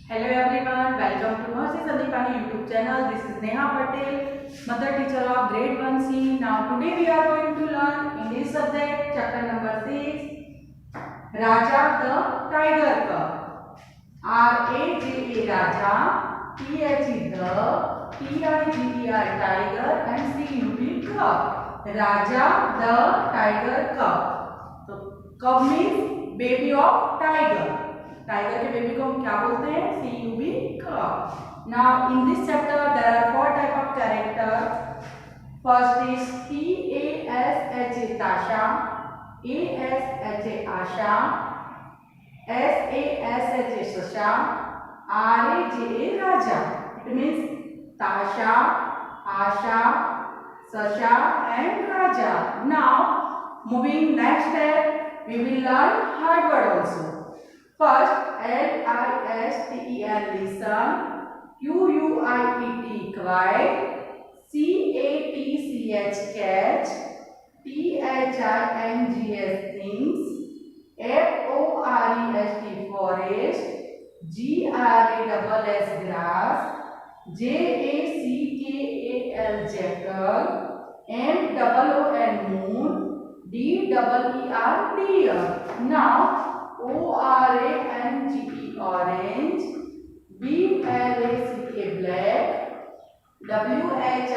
Hello everyone, welcome to Mercy Sandipani YouTube channel. This is Neha Patel, mother teacher of grade 1C. Now today we are going to learn English subject chapter number 6, Raja the Tiger Cub. R-A-J-A Raja, T-H-E the, T-I-G-E-R Tiger and C-U-B Cub. Raja the Tiger Cub. So cub means baby of tiger. Tiger के baby को हम क्या बोलते हैं? CUB cub. Now in this chapter there are 4 type of character. First is TASHA, Tasha, ASHA Asha, SASHA Sasha, RAJA Raja. It means Tasha, Asha, Sasha and Raja. Now moving next step, we will learn hard word also. First, LISTEN listen, QUIET quiet, CATCH catch, THINGS things, FOREST forest, GRASS grass, JACKAL jackal, MOON moon, DEER deer. Now ORANGE orange, BLACK black, WHITE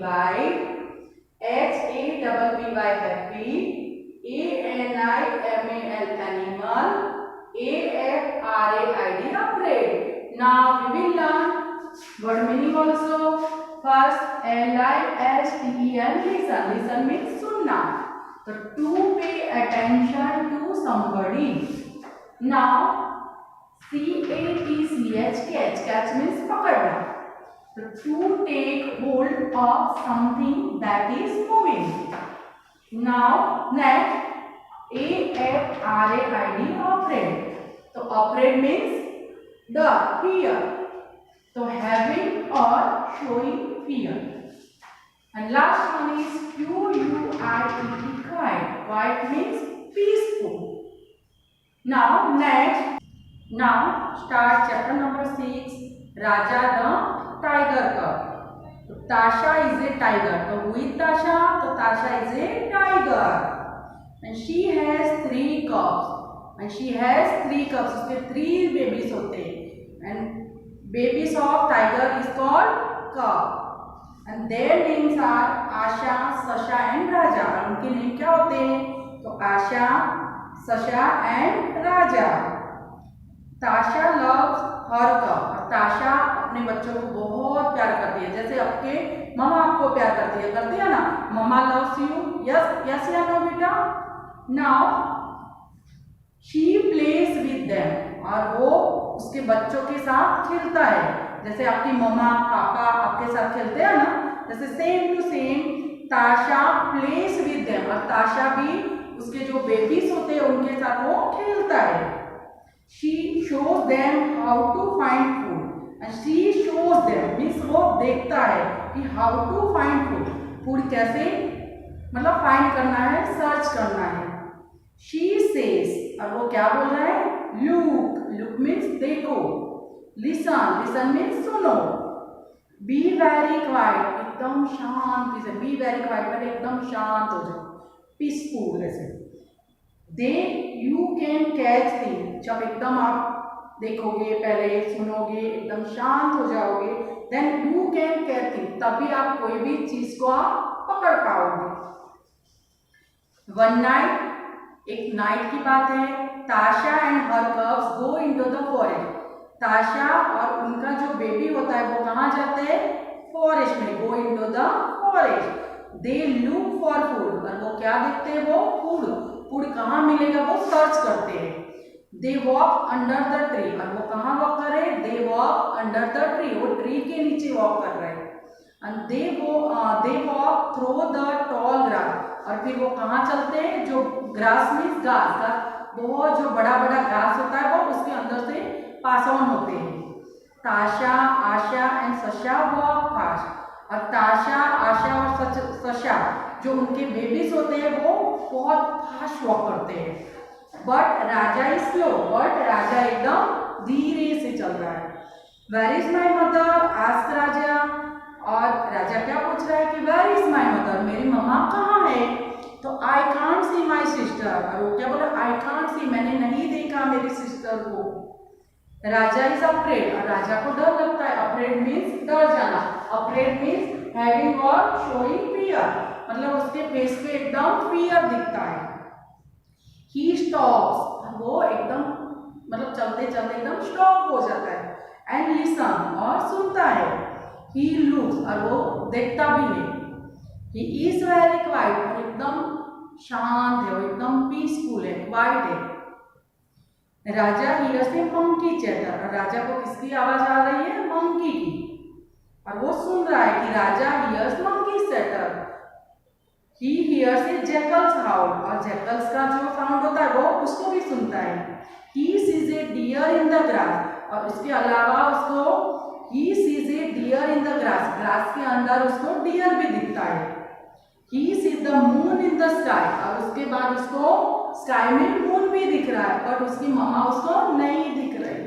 white, HAPPY happy, ANIMAL animal, AFRAID afraid. Now we will learn word meaning also. First, LISTEN listen. Listen means sunna. So to pay attention to somebody. Now CATCH catch. Catch means pakadna. So to take hold of something that is moving. Now next AFRAID afraid. So afraid means the fear. So having or showing fear. And last one is QUIET quiet. Quiet means peaceful. Now next, start chapter number 6, Raja the Tiger Cub. So Tasha is a tiger. So who is Tasha? So Tasha is a tiger. And she has 3 cubs. उसके 3 babies होते हैं. And babies of tiger is called cub. And their names are Asha, Sasha and Raja. और उनके name क्या होते हैं? तो आशा, सशा and राजा. ताशा loves her cub. और ताशा अपने बच्चों को बहुत प्यार करती है, जैसे आपके मम्मा आपको प्यार करती है ना? मम्मा loves you. Yes या no बेटा? Now she plays with them. और वो उसके बच्चों के साथ खेलता है, जैसे आपकी मम्मा पापा आपके साथ खेलते हैं ना, जैसे सेम टू सेम ताशा प्लेस विद देम. और ताशा भी उसके जो बेबीज होते हैं उनके साथ वो खेलता है. She shows them how to find food. And she shows them means वो देखता है कि how to find food. Food कैसे मतलब फाइंड करना है, सर्च करना है. शी सेज, और वो क्या बोल रहा है? लुक मीन्स देखो. लिसन मीन्स सुनो. बी वेरी क्वाइट, एकदम शांति से. बी वेरी क्वाइट पर एकदम शांत हो जाओ, पीसफुल ऐसे. दे यू कैन कैच थिंग, जब एकदम आप देखोगे, पहले सुनोगे, एकदम शांत हो जाओगे, then you can catch thing, तभी आप कोई भी चीज को आप पकड़ पाओगे. वन नाइट, एक नाइट की बात है. ताशा and her कब्स go into the forest. Tasha और उनका जो बेबी होता है वो कहाँ जाते हैं? फॉरेस्ट में. गो into the forest. They look for food, और वो क्या देखते हैं? वो फूड कहाँ मिलेगा वो सर्च करते हैं. They walk under the tree, और वो कहाँ वॉक कर रहे हैं? They walk under the tree, वो ट्री के नीचे वॉक कर रहे हैं. And they walk through the tall grass, और फिर वो कहाँ चलते हैं? जो ग्रास मीन्स घास, बहुत जो बड़ा बड़ा घास होता है वो उसके अंदर से पास ऑन होते हैं. ताशा, आशा एंड सशा वॉक फास्ट. और ताशा, आशा और सशा जो उनके बेबीज होते हैं वो बहुत फास्ट वॉक करते हैं. But Raja is slow, but Raja एकदम धीरे से चल रहा है। Where is my mother ask Raja, और राजा क्या पूछ रहा है कि वेयर इज माई मदर, मेरी मम्मा कहाँ है। तो I can't see my sister, और वो क्या बोला, आई कांट सी, मैंने नहीं देखा मेरी सिस्टर को। राजा इज अफ्रेड, और राजा को डर लगता है। अफ्रेड मीन्स डर जाना, अफ्रेड मीन्स हैविंग और शोइंग फियर, मतलब उसके फेस पे एकदम फियर दिखता है। ही स्टॉप्स, वो एकदम मतलब चलते चलते एकदम स्टॉप हो जाता है। एंड लिसन, और सुनता है। ही लुक्स, और वो देखता भी है। ही इज वेरी क्वाइट, और एकदम शांत है, वो एकदम पीसफुल है, क्वाइट है। राजा हियर्स ए मंकी चैटर, और राजा को किसकी आवाज आ रही है, मंकी की, और वो सुन रहा है कि Raja hears monkey chatter. He hears a jackal's howl, और जैकल्स का जो साउंड होता है वो उसको भी सुनता है। He sees a deer in the grass, और उसके अलावा उसको he sees a deer in the grass, grass के अंदर उसको डियर भी दिखता है। He sees the moon in the sky, और उसके बाद उसको स्काई में मून भी दिख रहा है, बट उसकी मम्मा उसको नहीं दिख रही।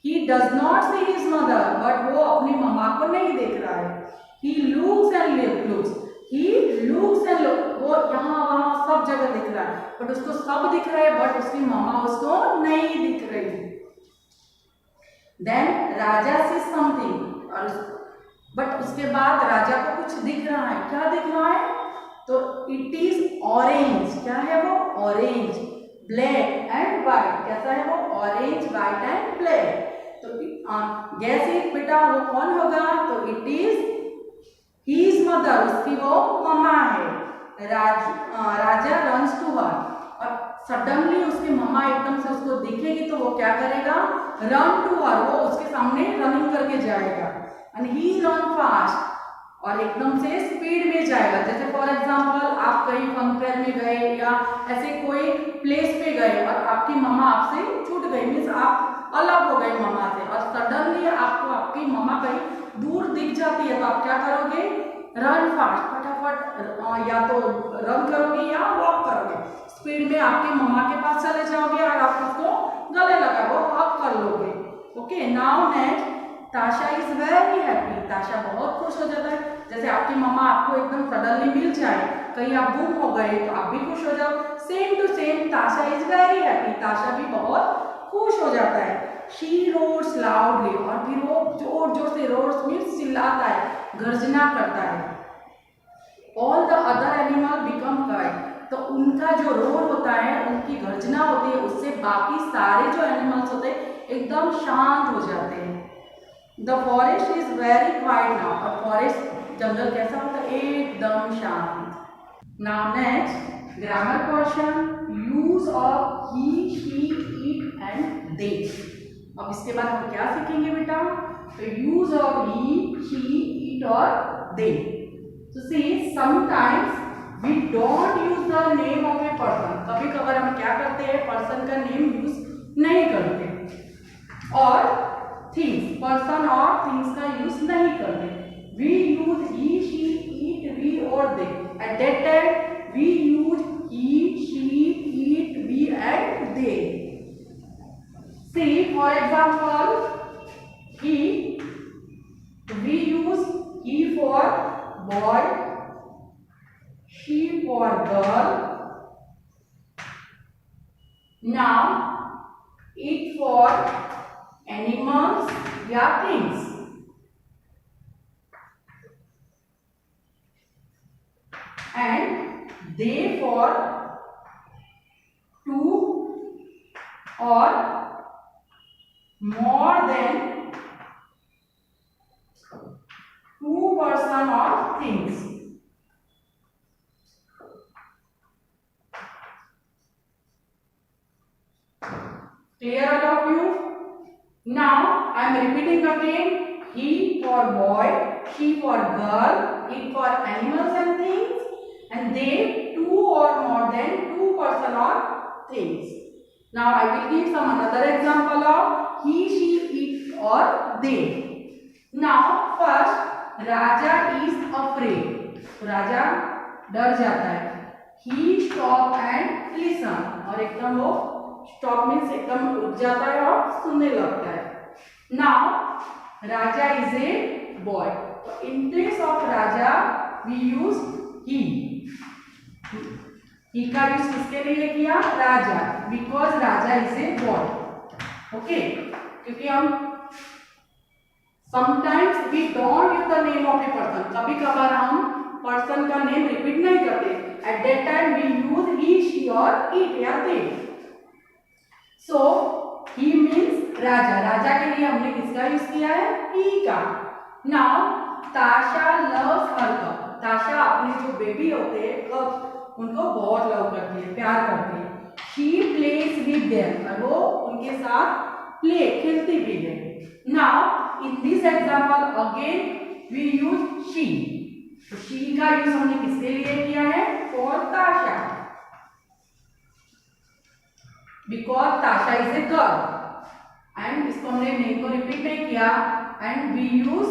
He does not see his mother, but वो अपनी मम्मा को नहीं देख रहा है। He looks and looks, he looks and look, वो यहाँ वहाँ सब जगह दिख रहा है, बट उसको सब दिख रहा है, बट उसकी मम्मा उसको नहीं दिख रही। देन राजा सीज समथिंग, और बट उसके बाद राजा को कुछ दिख रहा है। क्या दिख रहा है, तो इट इज ऑरेंज, क्या है वो, ऑरेंज, ब्लैक एंड व्हाइट, कैसा है वो, ऑरेंज, व्हाइट एंड ब्लैक। तो गैस इट बेटा, वो कौन होगा, तो इट इज हीज मदर, उसकी वो मम्मा है। राजा रन्स टू हर, और सडनली उसकी मम्मा एकदम से उसको दिखेगी तो वो क्या करेगा, रन टू हर, वो उसके सामने रनिंग करके जाएगा। एंड ही रन फास्ट, और एकदम से स्पीड में जाएगा। जैसे फॉर एग्जांपल आप कहीं फन फेयर में गए या ऐसे कोई प्लेस पे गए और आपकी मम्मा आपसे छूट गई, मीन्स आप अलग हो गए मम्मा से, और सडनली आपको आपकी मम्मा कहीं दूर दिख जाती है, तो आप क्या करोगे, रन फास्ट, फटाफट या तो रन करोगे या वॉक करोगे, स्पीड में आपकी मम्मा के पास चले जाओगे और आप उसको गले लगा वो हग कर लोगे। ओके, नाउ नेक्स्ट, ताशा इज वेरी हैप्पी, ताशा बहुत खुश हो जाता है। जैसे आपकी मम्मा आपको एकदम सडनली मिल जाए, कहीं आप गुम हो गए तो आप भी खुश हो जाओ। सेम टू सेम, ताशा इज वेरी हैप्पी, ताशा भी बहुत खुश हो जाता है। शी रोर्स लाउडली, और फिर वो जोर जोर से, रोर्स मीन्स चिल्लाता है, गर्जना करता है। All the other animal become quite, तो उनका जो रोर होता है, उनकी गर्जना होती है, उससे बाकी सारे जो एनिमल्स होते हैं एकदम शांत हो जाते हैं। The forest is very quiet now, और फॉरेस्ट जंगल कैसा होता है, एकदम शांत। Now next grammar portion, use of he, she, it and they. अब इसके बाद हम क्या सीखेंगे बेटा, तो use of he, she, it और दे। तो see sometimes we don't use the name of a person, कभी कभार हम क्या करते हैं, पर्सन का नेम यूज नहीं करते, और थिंग्स, पर्सन और थिंग्स का यूज नहीं करते। We use he, she, it, we और they. At that time we use he, she, it, we and they. See, for example, he, we use he for boy, she for girl. Now, it for animals या things. And they for two or more than two person or things. Clear all of you? Now I am repeating again. He for boy, she for girl, it for animals and things, and they two or more than two person or things. Now I will give some another example of he, she, it or they. Now first, Raja is afraid. तो राजा डर जाता है. He stop and listen, और एकदम वो stop means एकदम रुक जाता है और सुनने लगता है. Now Raja is a boy. तो in place of Raja we use he. He का यूज किसके लिए किया? Raja. Because Raja is a boy. Okay, क्योंकि हम sometimes we don't use the name of a person. कभी कभार हम पर्सन का नेम रिपीट नहीं करते. At that time we use he, she और इट या दे. सो ही मीन्स राजा. राजा के लिए हमने किसका यूज किया है? ही का. नाउ ताशा लव्स हर कप. ताशा अपने जो बेबी होते हैं कप, उनको बहुत लव करती है, प्यार करती है. She plays with them. और वो उनके साथ प्ले खेलती भी है. Now in this example again we use she. तो शी का यूज हमने किसके लिए किया है? फॉर ताशा. बिकॉज ताशा इज ए गर्ल. एंड इसको हमने नेम को रिपीट नहीं किया. And we use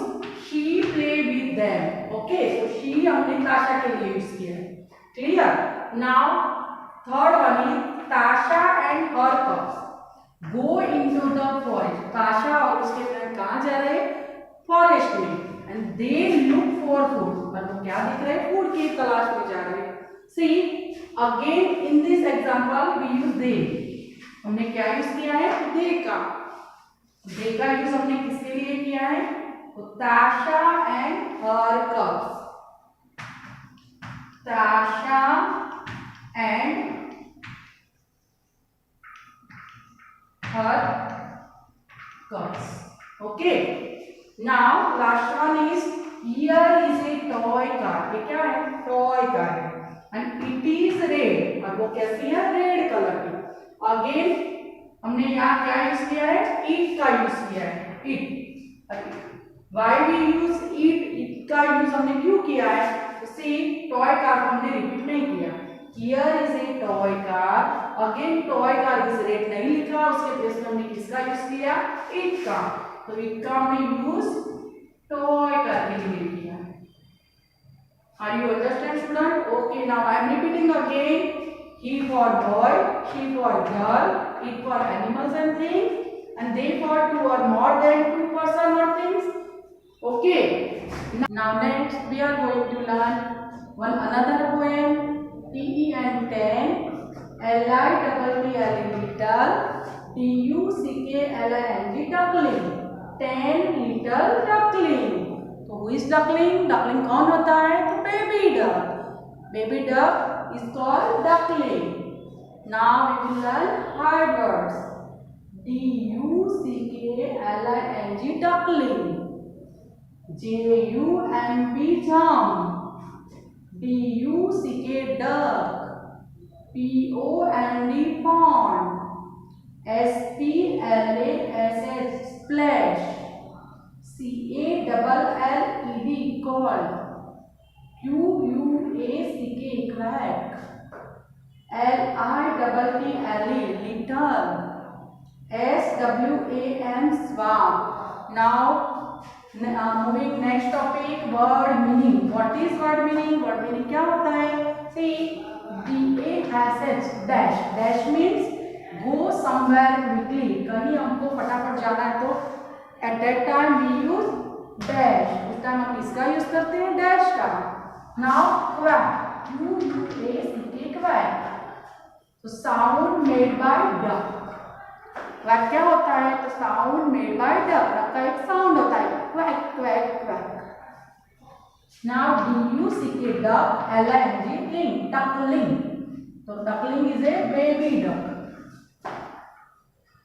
she play with them. Okay, so she हमने ताशा के लिए यूज किया है. Clear? Now third one is Tasha and her cubs go into the forest. Tasha और उसके फ्रेंड कहाँ जा रहे हैं? फॉरेस्ट में. And they look for food. और वो क्या दिख रहे हैं? फूड की तलाश में जा रहे हैं. See again in this example we use they. हमने क्या यूज किया है? दे का. दे का यूज हमने किसके लिए किया है? तो ताशा एंड हर कप्स. ताशा and her cups. Okay, now last one is here is a toy car. ये क्या है? टॉय कार है. And it is red. और वो कैसी है? रेड कलर की. अगेन हमने यहाँ क्या यूज किया है? इट का यूज किया है. It. Why we use it? It का यूज हमने क्यों किया है? सी टॉय कार हमने रिपीट नहीं किया. Here is a toy car. Again toy car is red नहीं लिखा. उसके प्लेस में हमने किसका यूज किया? इट का. तो इट का हमने यूज टॉय कार के लिए किया. Are you understand student? Okay, now I am repeating again. He for boy, she for girl, it for animals and things, and they for two or more than two person or things. Okay. Now next we are going to learn another poem. TEN 10, LITTLE little, DUCKLING duckling. 10 little duckling. तो who is duckling? Duckling कौन होता है? तो baby duck. Baby duck is called duckling. Now we will learn hard words. DUCKLING duckling. JUMP jump. DUCK duck. POND pond. SPLASH splash. CALLED call. QUACK quack. LITTLE little. SWAM swamp. Now moving next topic, word meaning. What is word meaning? Word meaning क्या होता है? See, DASH dash. Dash means go somewhere quickly. कहीं हमको फटाफट जाना है तो at that time we use dash. उस टाइम हम किसका यूज करते हैं? dash का. Now quack. QUACK quack. So sound made by duck. quack क्या होता है? तो sound made by duck. duck का एक sound होता है. quack quack quack. Now DUCK duck. LING duckling. So duckling is a baby duck.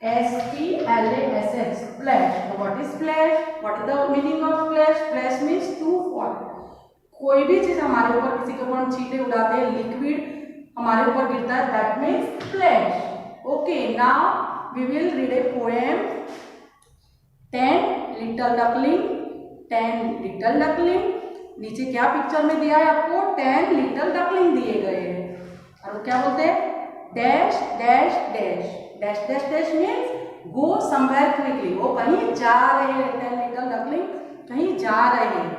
SPLASH splash. So what is splash? What is the meaning of splash? Splash means to fall. कोई भी चीज हमारे ऊपर, किसी के ऊपर हम छींटे उड़ाते हैं, लिक्विड हमारे ऊपर गिरता है, that means splash. Okay, now we will read a poem. 10 little duckling. 10 little duckling. नीचे क्या पिक्चर में दिया है आपको? 10 little duckling दिए गए हैं. और वो क्या बोलते हैं? Dash dash dash. Dash dash dash means go somewhere quickly. वो कहीं जा रहे हैं. 10 little duckling कहीं जा रहे हैं.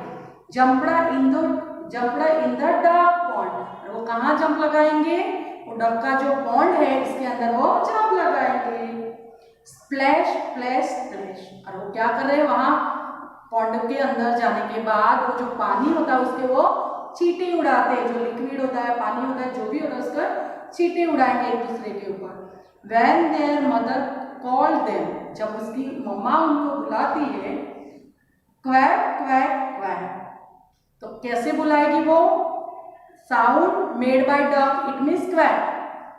जंपड़ा इन द डार्क पॉन्ड. वो कहाँ जंप लगाएंगे? वो वो डक का जो पॉन्ड है इसके अंदर वो झाग लगाएंगे। Splash splash splash. और वो क्या कर रहे हैं, वहां पॉन्ड के अंदर जाने के बाद वो जो पानी होता है उसके वो छींटे उड़ाते हैं। जो लिक्विड होता है, पानी होता है, जो भी होता है उसका छींटे उड़ाएंगे एक दूसरे के ऊपर। When their mother called them, जब उसकी मम्मा उनको बुलाती है, क्वैक क्वैक क्वैक, तो कैसे बुलाएगी वो? Sound made by duck, it means quack.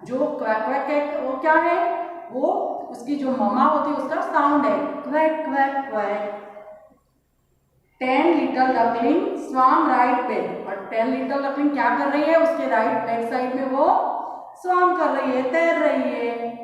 जो क्वैक क्वैक है वो क्या है? वो उसकी जो मम्मा होती है उसका साउंड है, quack quack quack. 10 little duckling swam right back, और 10 लिटिल डकलिंग क्या कर रही है? उसके राइट बैक साइड में वो स्वम कर रही है, तैर रही है।